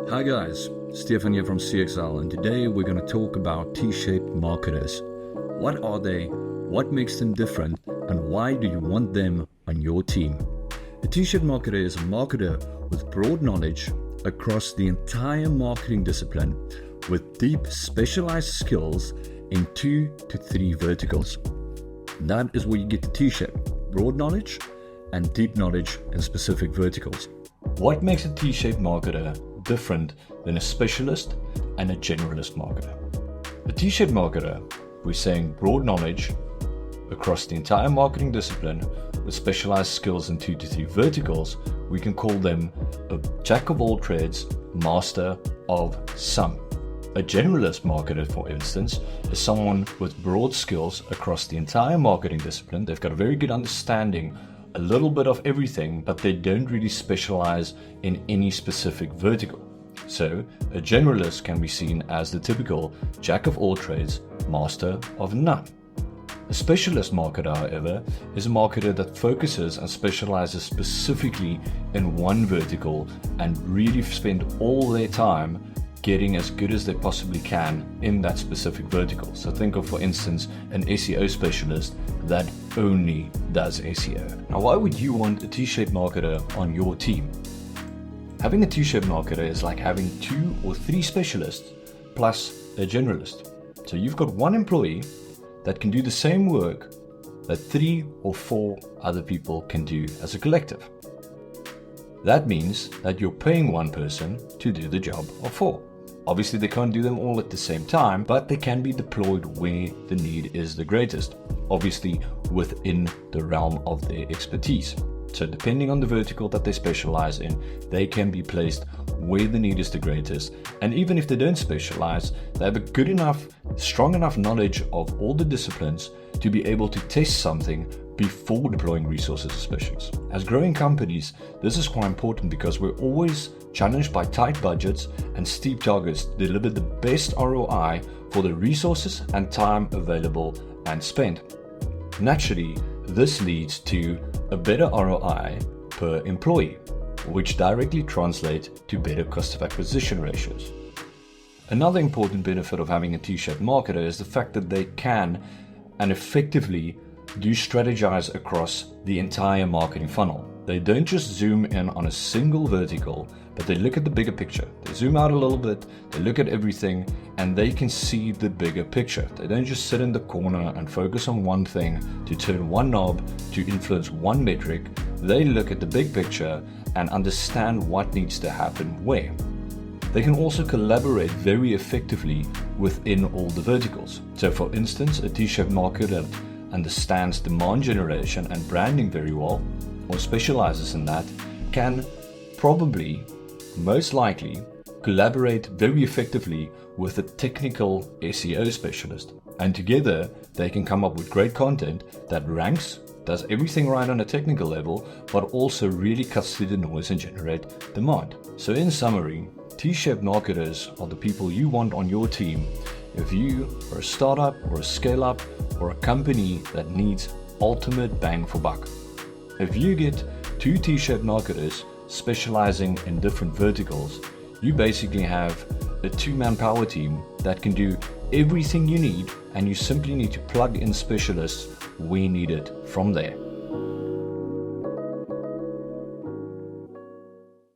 Hi guys, Stefan here from CXL, and today we're going to talk about T-shaped marketers. What are they? What makes them different? And why do you want them on your team? A T-shaped marketer is a marketer with broad knowledge across the entire marketing discipline with deep specialized skills in 2 to 3 verticals. That is where you get the T-shaped, broad knowledge and deep knowledge in specific verticals. What makes a T-shaped marketer different than a specialist and a generalist marketer? A T-shaped marketer, we're saying broad knowledge across the entire marketing discipline with specialized skills in 2 to 3 verticals. We can call them a jack of all trades, master of some. A generalist marketer, for instance, is someone with broad skills across the entire marketing discipline. They've got a very good understanding, a little bit of everything, but they don't really specialize in any specific vertical. So a generalist can be seen as the typical jack of all trades, master of none. A specialist marketer, however, is a marketer that focuses and specializes specifically in one vertical and really spend all their time getting as good as they possibly can in that specific vertical. So think of, for instance, an SEO specialist that only does SEO. Now, why would you want a T-shaped marketer on your team? Having a T-shaped marketer is like having 2 or 3 specialists plus a generalist. So you've got one employee that can do the same work that 3 or 4 other people can do as a collective. That means that you're paying one person to do the job of 4. Obviously, they can't do them all at the same time, but they can be deployed where the need is the greatest, obviously within the realm of their expertise. So depending on the vertical that they specialize in, they can be placed where the need is the greatest. And even if they don't specialize, they have a good enough, strong enough knowledge of all the disciplines to be able to test something before deploying resources to specialists. As growing companies, this is quite important because we're always challenged by tight budgets and steep targets to deliver the best ROI for the resources and time available and spent. Naturally, this leads to a better ROI per employee, which directly translates to better cost of acquisition ratios. Another important benefit of having a T-shaped marketer is the fact that they can and effectively do strategize across the entire marketing funnel. They don't just zoom in on a single vertical, but they look at the bigger picture. They zoom out a little bit, they look at everything, and they can see the bigger picture. They don't just sit in the corner and focus on one thing to turn one knob to influence one metric. They look at the big picture and understand what needs to happen where. They can also collaborate very effectively within all the verticals. So for instance, a T-shaped marketer understands demand generation and branding very well, or specializes in that, can probably, most likely, collaborate very effectively with a technical SEO specialist. And together, they can come up with great content that ranks, does everything right on a technical level, but also really cuts through the noise and generate demand. So in summary, T-shaped marketers are the people you want on your team if you are a startup or a scale-up or a company that needs ultimate bang for buck. If you get 2 T-shaped marketers specializing in different verticals, you basically have a 2-man power team that can do everything you need, and you simply need to plug in specialists where needed from there.